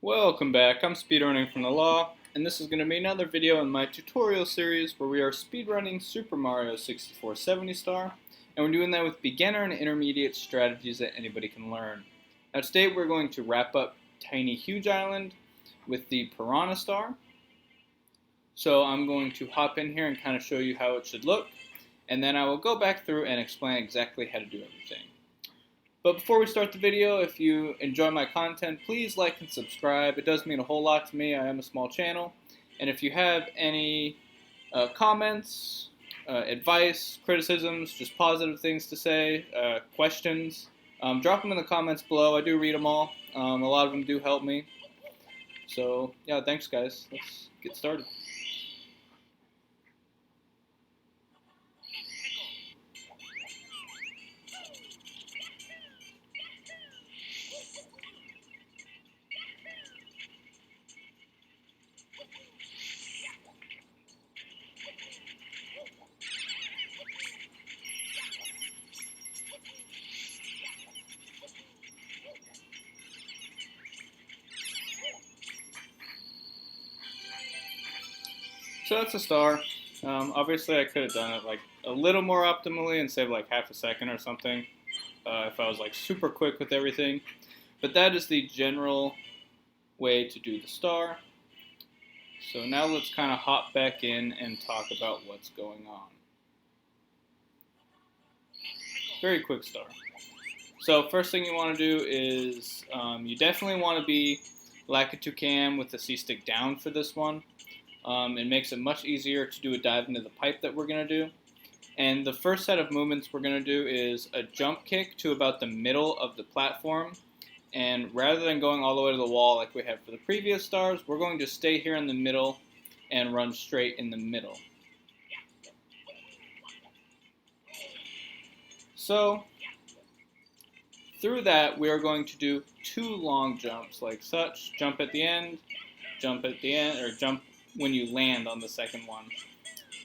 Welcome back, I'm Speedrunning from the Law, and this is going to be another video in my tutorial series where we are speedrunning Super Mario 64 70 Star, and we're doing that with beginner and intermediate strategies that anybody can learn. Now today we're going to wrap up Tiny Huge Island with the Piranha Star. So I'm going to hop in here and kind of show you how it should look, and then I will go back through and explain exactly how to do everything. But before we start the video, if you enjoy my content, please like and subscribe. It does mean a whole lot to me. I am a small channel. And if you have any comments, advice, criticisms, just positive things to say, questions, drop them in the comments below. I do read them all. A lot of them do help me. So, yeah, thanks, guys. Let's get started. So that's a star. Obviously, I could have done it like a little more optimally and saved like half a second or something if I was like super quick with everything. But that is the general way to do the star. So now let's kind of hop back in and talk about what's going on. Very quick star. So first thing you want to do is you definitely want to be like a toucan with the C-stick down for this one. It makes it much easier to do a dive into the pipe that we're going to do. And the first set of movements we're going to do is a jump kick to about the middle of the platform. And rather than going all the way to the wall like we had for the previous stars, we're going to stay here in the middle and run straight in the middle. So through that, we are going to do two long jumps like such. Jump at the end, or jump when you land on the second one.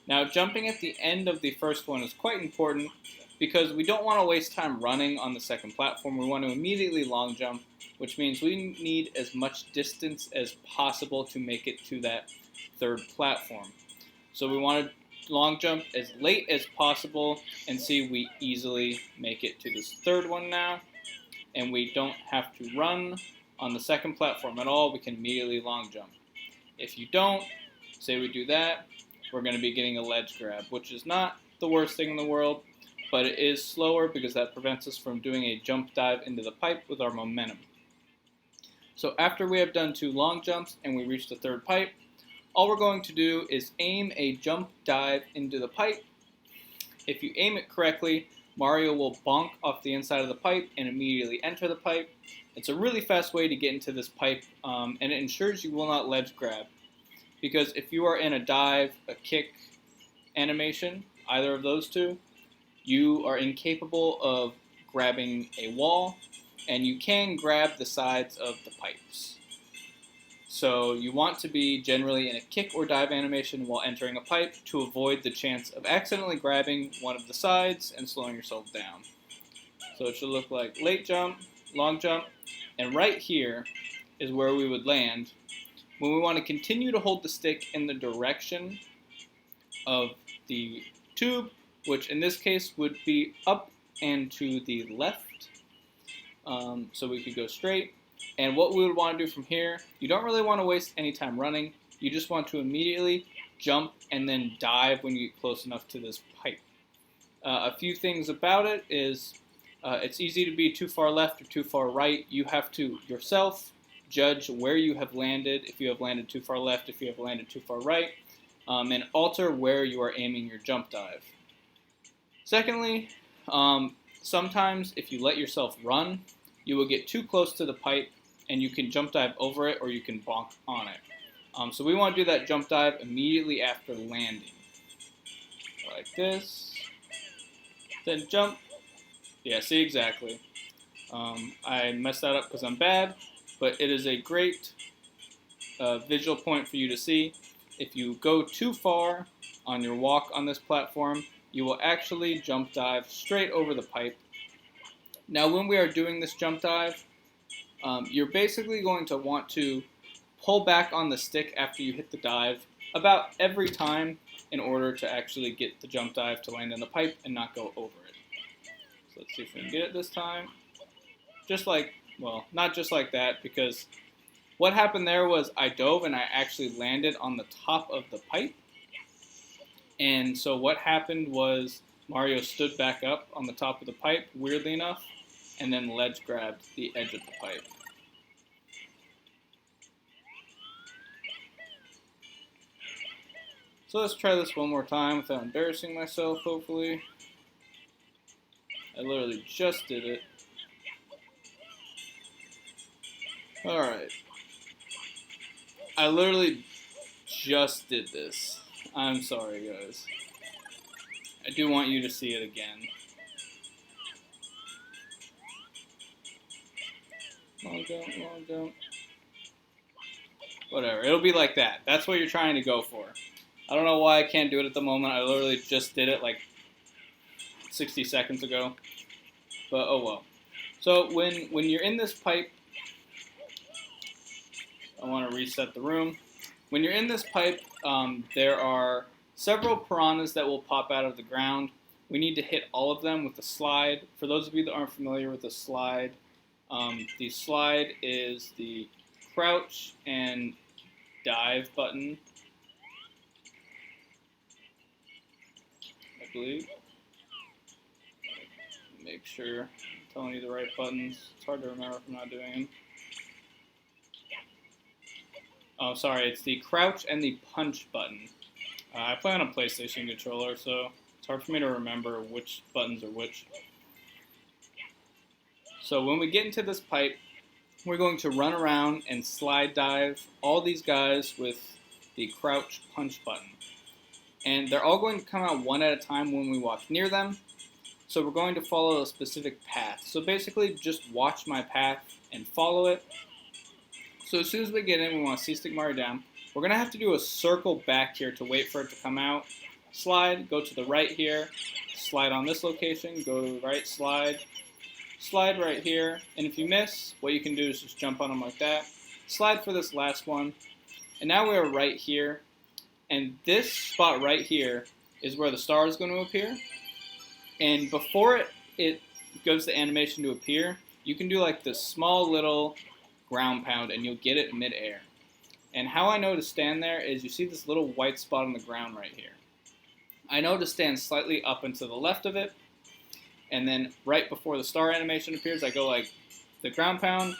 Now, jumping at the end of the first one is quite important because we don't want to waste time running on the second platform. We want to immediately long jump, which means we need as much distance as possible to make it to that third platform. So we want to long jump as late as possible and see we easily make it to this third one now. And we don't have to run on the second platform at all. We can immediately long jump. If you don't, say we do that, we're going to be getting a ledge grab, which is not the worst thing in the world, but it is slower because that prevents us from doing a jump dive into the pipe with our momentum. So after we have done two long jumps and we reach the third pipe, all we're going to do is aim a jump dive into the pipe. If you aim it correctly, Mario will bonk off the inside of the pipe and immediately enter the pipe. It's a really fast way to get into this pipe, and it ensures you will not ledge grab. Because if you are in a dive, a kick animation, either of those two, you are incapable of grabbing a wall, and you can grab the sides of the pipes. So you want to be generally in a kick or dive animation while entering a pipe to avoid the chance of accidentally grabbing one of the sides and slowing yourself down. So it should look like late jump, long jump, and right here is where we would land when we want to continue to hold the stick in the direction of the tube, which in this case would be up and to the left. So we could go straight. And what we would want to do from here, you don't really want to waste any time running. You just want to immediately jump and then dive when you get close enough to this pipe. A few things about it is it's easy to be too far left or too far right. You have to yourself judge where you have landed, if you have landed too far left, if you have landed too far right, and alter where you are aiming your jump dive. Secondly, sometimes if you let yourself run, you will get too close to the pipe and you can jump dive over it or you can bonk on it. So we want to do that jump dive immediately after landing. Like this. Then jump. Yeah, see, exactly. I messed that up because I'm bad, but it is a great visual point for you to see. If you go too far on your walk on this platform, you will actually jump dive straight over the pipe. Now when we are doing this jump dive, you're basically going to want to pull back on the stick after you hit the dive about every time in order to actually get the jump dive to land in the pipe and not go over it. So let's see if we can get it this time. Just like, well, not just like that, because what happened there was I dove and I actually landed on the top of the pipe. And so what happened was Mario stood back up on the top of the pipe, weirdly enough, and then ledge grabbed the edge of the pipe. So let's try this one more time without embarrassing myself, hopefully. I literally just did it. Alright. I literally just did this. I'm sorry, guys. I do want you to see it again. Long jump. Whatever, it'll be like that. That's what you're trying to go for. I don't know why I can't do it at the moment. I literally just did it like 60 seconds ago. But oh well. So when you're in this pipe, I want to reset the room. When you're in this pipe, there are several piranhas that will pop out of the ground. We need to hit all of them with the slide. For those of you that aren't familiar with the slide is the crouch and dive button, I believe. Make sure I'm telling you the right buttons. It's hard to remember if I'm not doing them. Oh, sorry, it's the crouch and the punch button. I play on a PlayStation controller, so it's hard for me to remember which buttons are which. So when we get into this pipe, we're going to run around and slide dive all these guys with the crouch punch button. And they're all going to come out one at a time when we walk near them. So we're going to follow a specific path. So basically just watch my path and follow it. So as soon as we get in, we want to C-stick Mario down. We're going to have to do a circle back here to wait for it to come out. Slide, go to the right here, slide on this location, go to the right, slide right here, and if you miss, what you can do is just jump on them like that. Slide for this last one, and now we are right here, and this spot right here is where the star is going to appear. And before it goes to animation to appear, you can do like this small little ground pound and you'll get it mid-air. And how I know to stand there is you see this little white spot on the ground right here. I know to stand slightly up and to the left of it, and then right before the star animation appears, I go like the ground pound,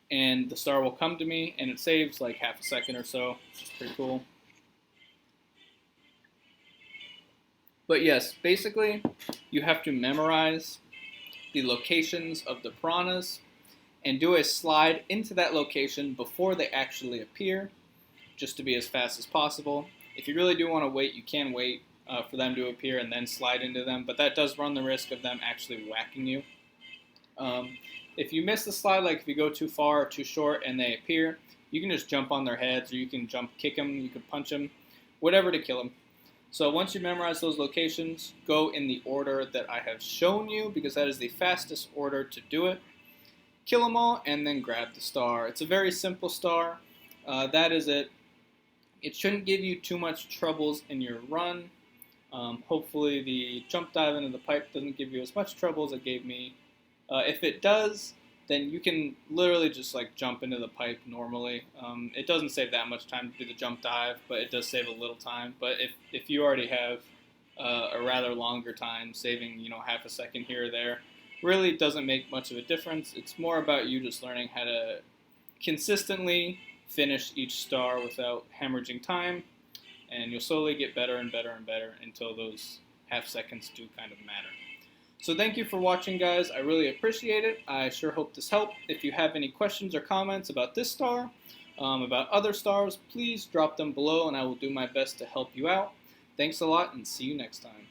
and the star will come to me, and it saves like half a second or so, which is pretty cool. But yes, basically, you have to memorize the locations of the piranhas and do a slide into that location before they actually appear, just to be as fast as possible. If you really do want to wait, you can wait for them to appear and then slide into them, but that does run the risk of them actually whacking you. If you miss the slide, like if you go too far or too short and they appear, you can just jump on their heads, or you can jump kick them, you can punch them, whatever to kill them. So once you memorize those locations, go in the order that I have shown you, because that is the fastest order to do it. Kill them all, and then grab the star. It's a very simple star. That is it. It shouldn't give you too much troubles in your run. Hopefully the jump dive into the pipe doesn't give you as much trouble as it gave me. If it does, then you can literally just like jump into the pipe normally. It doesn't save that much time to do the jump dive, but it does save a little time. But if you already have a rather longer time, saving half a second here or there, really doesn't make much of a difference. It's more about you just learning how to consistently finish each star without hemorrhaging time, and you'll slowly get better and better and better until those half seconds do kind of matter. So thank you for watching, guys. I really appreciate it. I sure hope this helped. If you have any questions or comments about this star, about other stars, please drop them below and I will do my best to help you out. Thanks a lot, and see you next time.